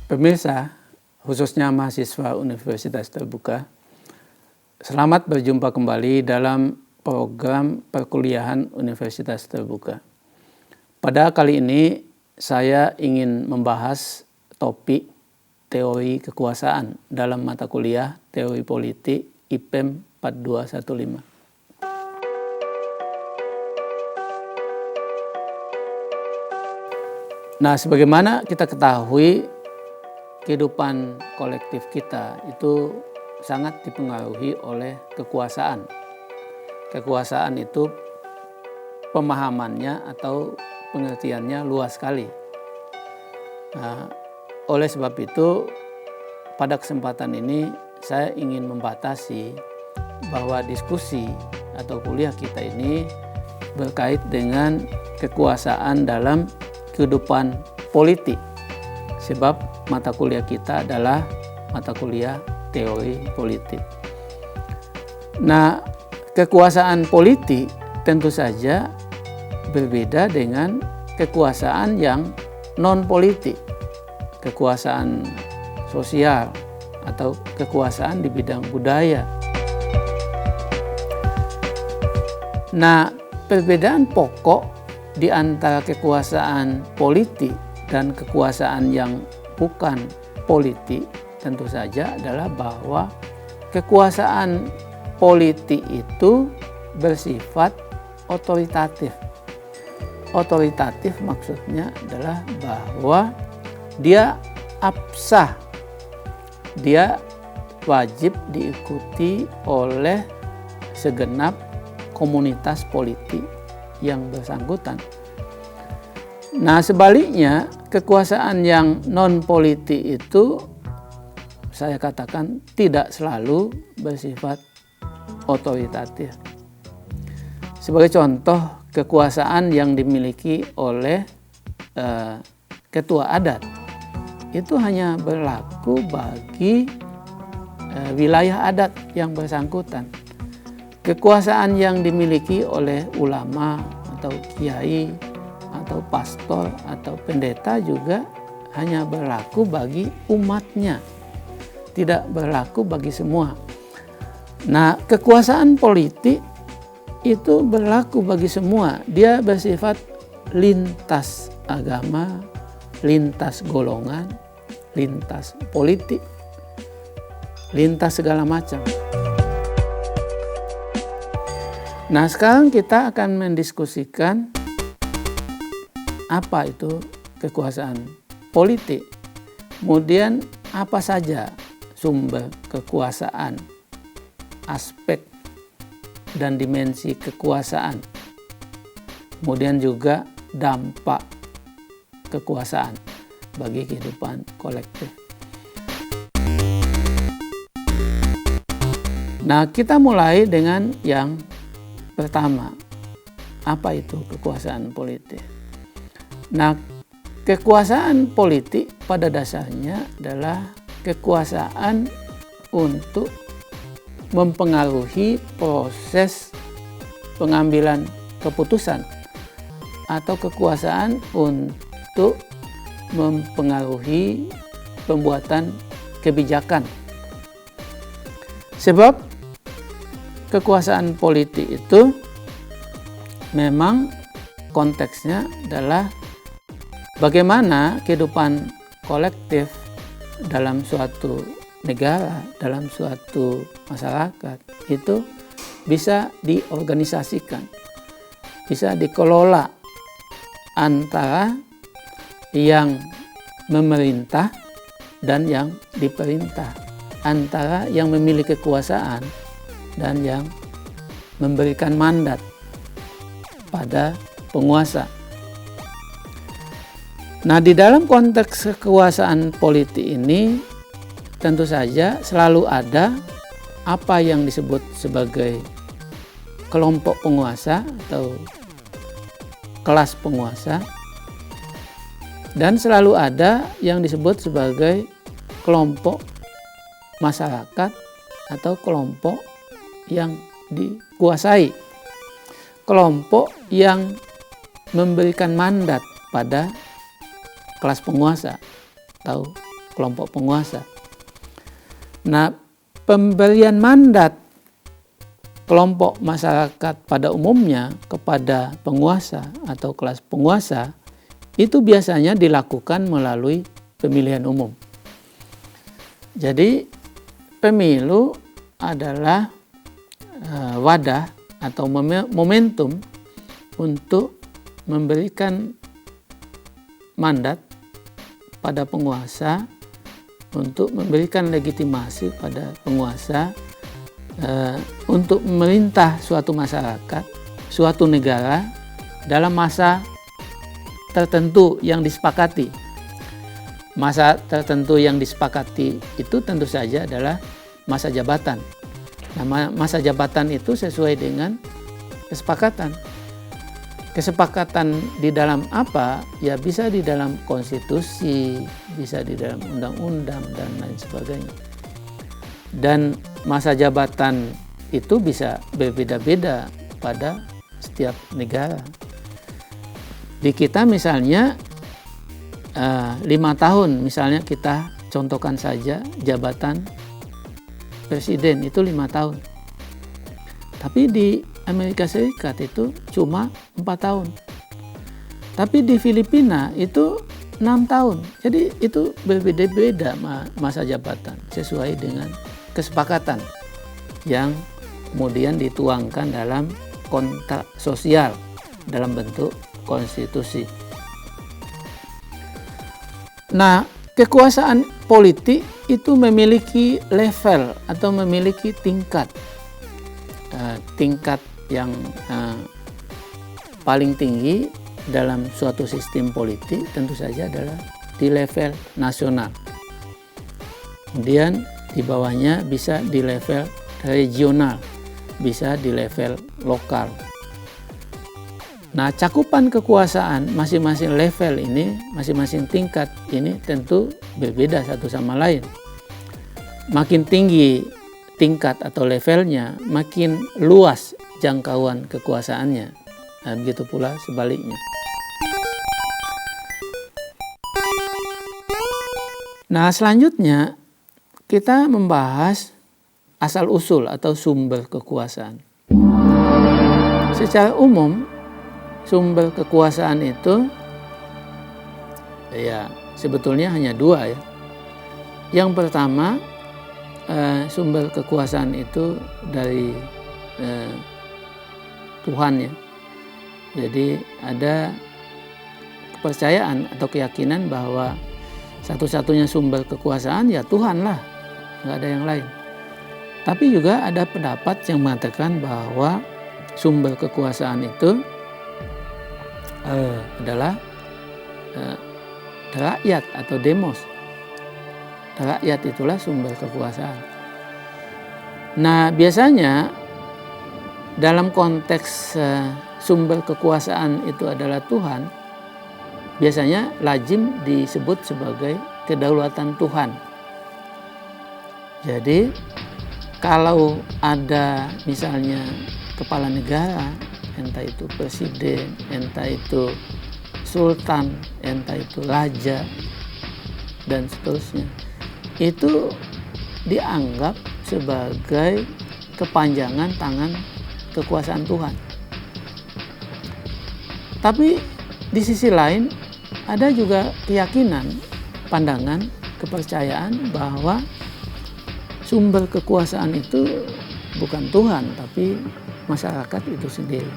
Pemirsa, khususnya mahasiswa Universitas Terbuka, selamat berjumpa kembali dalam program perkuliahan Universitas Terbuka. Pada kali ini saya ingin membahas topik teori kekuasaan dalam mata kuliah Teori Politik IPEM 4215. Nah, sebagaimana kita ketahui, kehidupan kolektif kita itu sangat dipengaruhi oleh kekuasaan. Kekuasaan itu pemahamannya atau pengertiannya luas sekali. Nah, oleh sebab itu, pada kesempatan ini saya ingin membatasi bahwa diskusi atau kuliah kita ini berkait dengan kekuasaan dalam kehidupan politik. Sebab mata kuliah kita adalah mata kuliah teori politik. Nah, kekuasaan politik tentu saja berbeda dengan kekuasaan yang non-politik, kekuasaan sosial atau kekuasaan di bidang budaya. Nah, perbedaan pokok di antara kekuasaan politik dan kekuasaan yang bukan politik tentu saja adalah bahwa kekuasaan politik itu bersifat otoritatif. Otoritatif maksudnya adalah bahwa dia absah, dia wajib diikuti oleh segenap komunitas politik yang bersangkutan. Nah, sebaliknya kekuasaan yang non-politik itu saya katakan tidak selalu bersifat otoritatif. Sebagai contoh, kekuasaan yang dimiliki oleh ketua adat itu hanya berlaku bagi wilayah adat yang bersangkutan. Kekuasaan yang dimiliki oleh ulama atau kiai atau pastor atau pendeta juga hanya berlaku bagi umatnya, tidak berlaku bagi semua. Nah, kekuasaan politik itu berlaku bagi semua. Dia bersifat lintas agama, lintas golongan, lintas politik, lintas segala macam. Nah, sekarang kita akan mendiskusikan apa itu kekuasaan politik. Kemudian apa saja sumber kekuasaan, aspek dan dimensi kekuasaan. Kemudian juga dampak kekuasaan bagi kehidupan kolektif. Nah, kita mulai dengan yang pertama, apa itu kekuasaan politik? Nah, kekuasaan politik pada dasarnya adalah kekuasaan untuk mempengaruhi proses pengambilan keputusan atau kekuasaan untuk mempengaruhi pembuatan kebijakan. Sebab kekuasaan politik itu memang konteksnya adalah bagaimana kehidupan kolektif dalam suatu negara, dalam suatu masyarakat itu bisa diorganisasikan, bisa dikelola antara yang memerintah dan yang diperintah, antara yang memiliki kekuasaan dan yang memberikan mandat pada penguasa. Nah, di dalam konteks kekuasaan politik ini tentu saja selalu ada apa yang disebut sebagai kelompok penguasa atau kelas penguasa, dan selalu ada yang disebut sebagai kelompok masyarakat atau kelompok yang dikuasai, kelompok yang memberikan mandat pada kelas penguasa atau kelompok penguasa. Nah, pemberian mandat kelompok masyarakat pada umumnya kepada penguasa atau kelas penguasa itu biasanya dilakukan melalui pemilihan umum. Jadi pemilu adalah wadah atau momentum untuk memberikan mandat pada penguasa, untuk memberikan legitimasi pada penguasa untuk memerintah suatu masyarakat, suatu negara dalam masa tertentu yang disepakati. Masa tertentu yang disepakati itu tentu saja adalah masa jabatan. Nah, masa jabatan itu sesuai dengan kesepakatan. Kesepakatan di dalam apa? Ya bisa di dalam konstitusi, bisa di dalam undang-undang dan lain sebagainya. Dan masa jabatan itu bisa berbeda-beda pada setiap negara. Di kita misalnya 5 tahun, misalnya kita contohkan saja jabatan presiden itu 5 tahun. Tapi di Amerika Serikat itu cuma 4 tahun. Tapi di Filipina itu 6 tahun. Jadi itu berbeda-beda masa jabatan sesuai dengan kesepakatan yang kemudian dituangkan dalam kontrak sosial dalam bentuk konstitusi. Nah, kekuasaan politik itu memiliki level atau memiliki tingkat yang paling tinggi dalam suatu sistem politik tentu saja adalah di level nasional. Kemudian di bawahnya bisa di level regional, bisa di level lokal. Nah, cakupan kekuasaan masing-masing level ini, masing-masing tingkat ini tentu berbeda satu sama lain. Makin tinggi tingkat atau levelnya, makin luas jangkauan kekuasaannya. Nah, begitu pula sebaliknya. Nah, selanjutnya kita membahas asal-usul atau sumber kekuasaan. Secara umum, sumber kekuasaan itu ya sebetulnya hanya 2 ya. Yang pertama, sumber kekuasaan itu dari Tuhan ya. Jadi ada kepercayaan atau keyakinan bahwa satu-satunya sumber kekuasaan ya Tuhan lah, nggak ada yang lain. Tapi juga ada pendapat yang mengatakan bahwa sumber kekuasaan itu adalah rakyat atau demos. Rakyat itulah sumber kekuasaan. Nah, biasanya dalam konteks sumber kekuasaan itu adalah Tuhan, biasanya lazim disebut sebagai kedaulatan Tuhan. Jadi kalau ada misalnya kepala negara, entah itu presiden, entah itu sultan, entah itu raja, dan seterusnya, itu dianggap sebagai kepanjangan tangan kekuasaan Tuhan. Tapi di sisi lain ada juga keyakinan, pandangan, kepercayaan bahwa sumber kekuasaan itu bukan Tuhan, tapi masyarakat itu sendiri.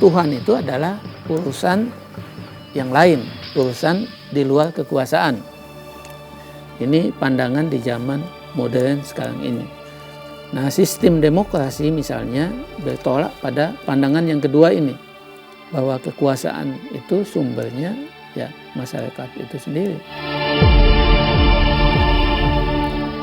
Tuhan itu adalah urusan yang lain, urusan di luar kekuasaan. Ini pandangan di zaman modern sekarang ini. Nah, sistem demokrasi misalnya bertolak pada pandangan yang kedua ini, bahwa kekuasaan itu sumbernya ya masyarakat itu sendiri.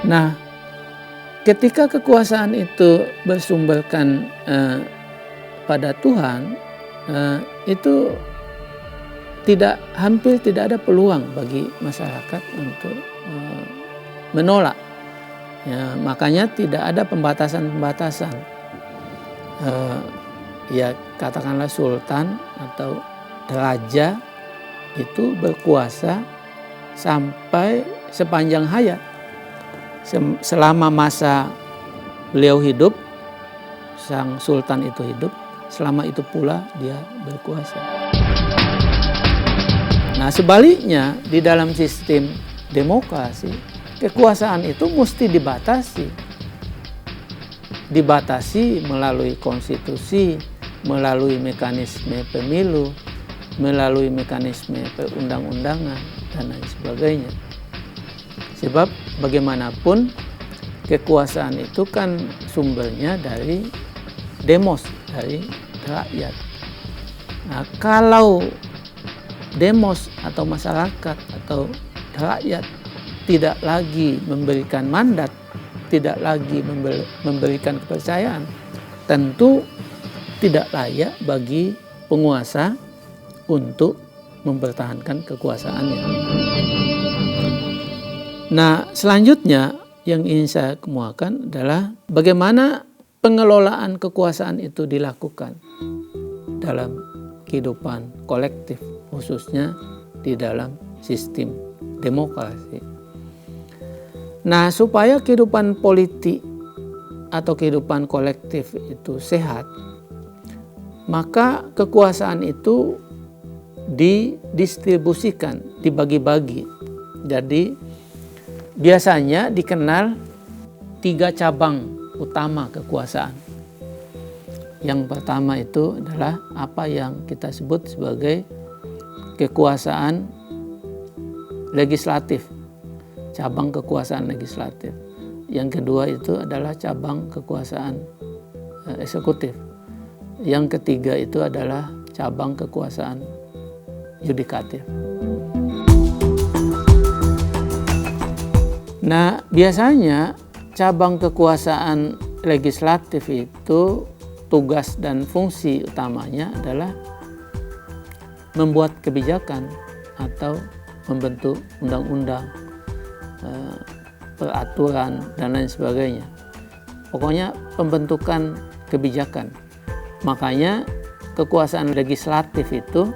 Nah, ketika kekuasaan itu bersumberkan pada Tuhan, itu hampir tidak ada peluang bagi masyarakat untuk menolak. Ya, makanya tidak ada pembatasan-pembatasan. Ya katakanlah sultan atau raja itu berkuasa sampai sepanjang hayat. Selama masa beliau hidup, sang sultan itu hidup, selama itu pula dia berkuasa. Nah, sebaliknya di dalam sistem demokrasi, kekuasaan itu mesti dibatasi. Dibatasi melalui konstitusi, melalui mekanisme pemilu, melalui mekanisme perundang-undangan, dan lain sebagainya. Sebab bagaimanapun kekuasaan itu kan sumbernya dari demos, dari rakyat. Nah, kalau demos atau masyarakat atau rakyat tidak lagi memberikan mandat, tidak lagi memberikan kepercayaan, tentu tidak layak bagi penguasa untuk mempertahankan kekuasaannya. Nah, selanjutnya yang ingin saya kemukakan adalah bagaimana pengelolaan kekuasaan itu dilakukan dalam kehidupan kolektif, khususnya di dalam sistem demokrasi. Nah, supaya kehidupan politik atau kehidupan kolektif itu sehat, maka kekuasaan itu didistribusikan, dibagi-bagi. Jadi biasanya dikenal 3 cabang utama kekuasaan. Yang pertama itu adalah apa yang kita sebut sebagai kekuasaan legislatif, cabang kekuasaan legislatif. Yang kedua itu adalah cabang kekuasaan eksekutif. Yang ketiga itu adalah cabang kekuasaan yudikatif. Nah, biasanya cabang kekuasaan legislatif itu tugas dan fungsi utamanya adalah membuat kebijakan atau membentuk undang-undang, peraturan, dan lain sebagainya. Pokoknya pembentukan kebijakan. Makanya kekuasaan legislatif itu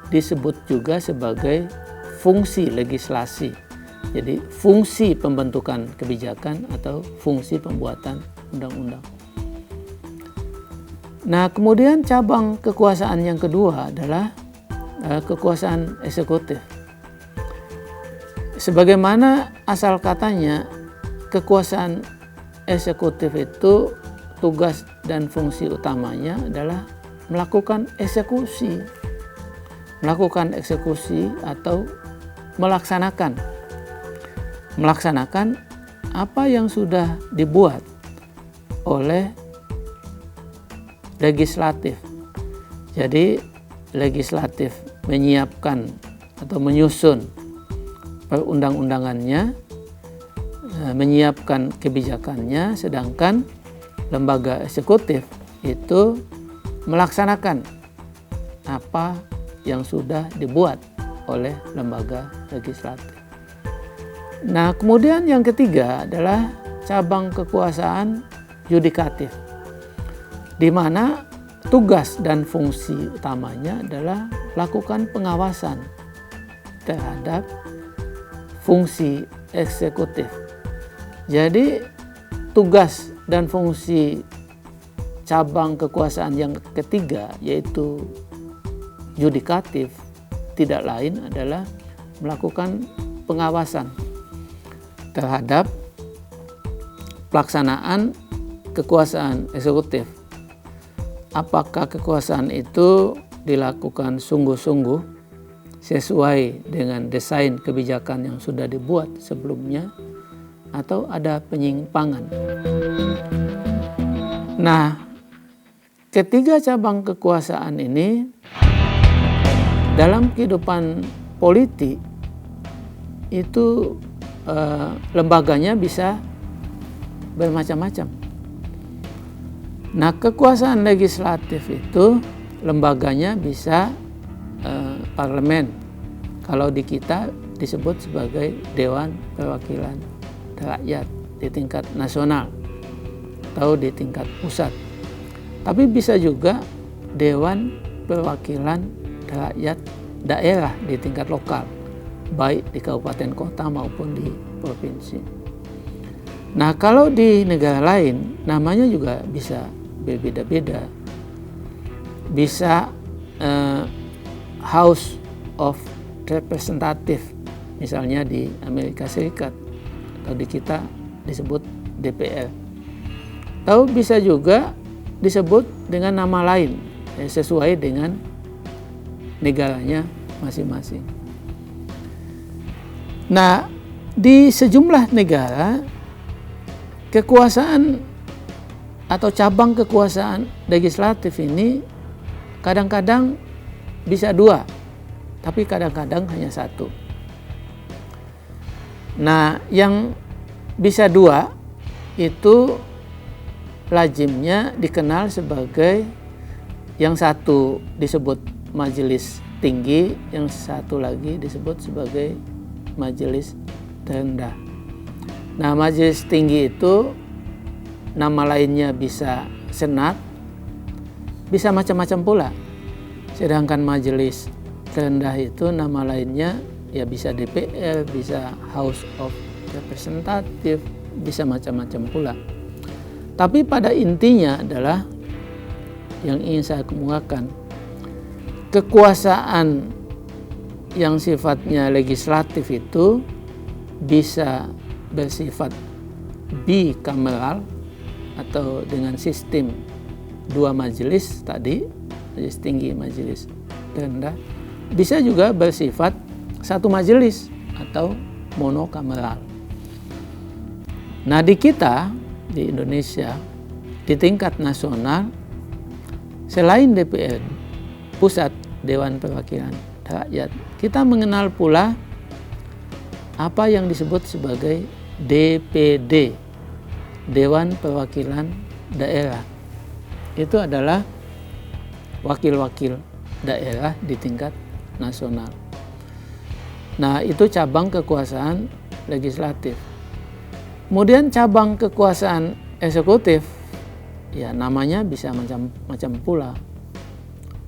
disebut juga sebagai fungsi legislasi. Jadi fungsi pembentukan kebijakan atau fungsi pembuatan undang-undang. Nah, kemudian cabang kekuasaan yang kedua adalah kekuasaan eksekutif. Sebagaimana asal katanya, kekuasaan eksekutif itu tugas dan fungsi utamanya adalah melakukan eksekusi. Melakukan eksekusi atau melaksanakan apa yang sudah dibuat oleh legislatif. Jadi legislatif menyiapkan atau menyusun perundang-undangannya, menyiapkan kebijakannya, sedangkan lembaga eksekutif itu melaksanakan apa yang sudah dibuat oleh lembaga legislatif. Nah, kemudian yang ketiga adalah cabang kekuasaan yudikatif, di mana tugas dan fungsi utamanya adalah melakukan pengawasan terhadap fungsi eksekutif. Jadi tugas dan fungsi cabang kekuasaan yang ketiga, yaitu yudikatif, tidak lain adalah melakukan pengawasan terhadap pelaksanaan kekuasaan eksekutif. Apakah kekuasaan itu dilakukan sungguh-sungguh sesuai dengan desain kebijakan yang sudah dibuat sebelumnya, atau ada penyimpangan. Nah, ketiga cabang kekuasaan ini dalam kehidupan politik itu lembaganya bisa bermacam-macam. Nah, kekuasaan legislatif itu lembaganya bisa parlemen. Kalau di kita disebut sebagai Dewan Perwakilan Rakyat di tingkat nasional atau di tingkat pusat. Tapi bisa juga Dewan Perwakilan Rakyat daerah di tingkat lokal. baik di kabupaten kota maupun di provinsi. Nah, kalau di negara lain namanya juga bisa berbeda-beda. Bisa House of Representative, misalnya di Amerika Serikat, atau di kita disebut DPR. Atau bisa juga disebut dengan nama lain sesuai dengan negaranya masing-masing. Nah, di sejumlah negara kekuasaan atau cabang kekuasaan legislatif ini kadang-kadang bisa 2, tapi kadang-kadang hanya 1. Nah, yang bisa 2 itu lazimnya dikenal sebagai, yang satu disebut majelis tinggi, yang satu lagi disebut sebagai majelis terendah. Nah, majelis tinggi itu nama lainnya bisa senat, bisa macam-macam pula. Sedangkan majelis terendah itu nama lainnya ya bisa DPR, bisa House of Representative, bisa macam-macam pula. Tapi pada intinya adalah yang ingin saya kemukakan, kekuasaan yang sifatnya legislatif itu bisa bersifat bikameral atau dengan sistem 2 majelis tadi, majelis tinggi, majelis terendah, bisa juga bersifat 1 majelis atau monokameral. Nah, di kita, di Indonesia, di tingkat nasional, selain DPR, Pusat Dewan Perwakilan Rakyat, kita mengenal pula apa yang disebut sebagai DPD, Dewan Perwakilan Daerah. Itu adalah wakil-wakil daerah di tingkat nasional. Nah, itu cabang kekuasaan legislatif. Kemudian cabang kekuasaan eksekutif, ya namanya bisa macam-macam pula.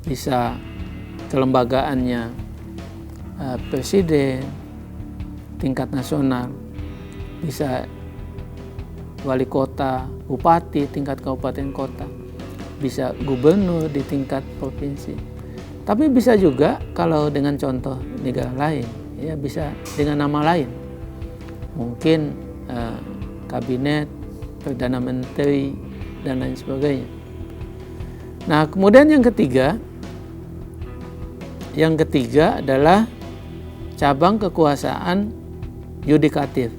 Bisa kelembagaannya presiden tingkat nasional, bisa wali kota, bupati tingkat kabupaten kota, bisa gubernur di tingkat provinsi. Tapi bisa juga kalau dengan contoh negara lain, ya bisa dengan nama lain. Mungkin kabinet, perdana menteri, dan lain sebagainya. Nah, kemudian yang ketiga adalah cabang kekuasaan yudikatif.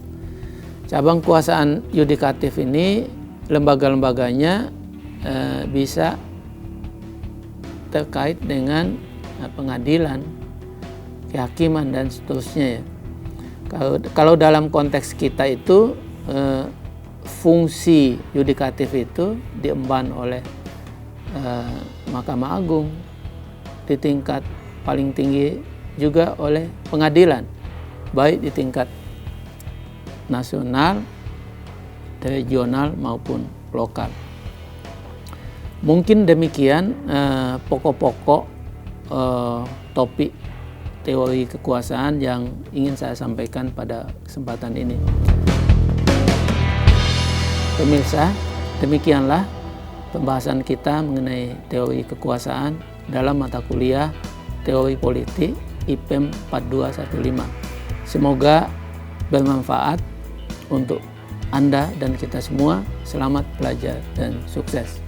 Cabang kekuasaan yudikatif ini lembaga-lembaganya bisa terkait dengan pengadilan, kehakiman, dan seterusnya ya. Kalau dalam konteks kita itu fungsi yudikatif itu diemban oleh Mahkamah Agung, di tingkat paling tinggi juga oleh pengadilan, baik di tingkat nasional, regional maupun lokal. Mungkin demikian pokok-pokok topik teori kekuasaan yang ingin saya sampaikan pada kesempatan ini. Pemirsa, demikianlah pembahasan kita mengenai teori kekuasaan dalam mata kuliah Teori Politik IPM 4215. Semoga bermanfaat untuk Anda dan kita semua. Selamat belajar dan sukses.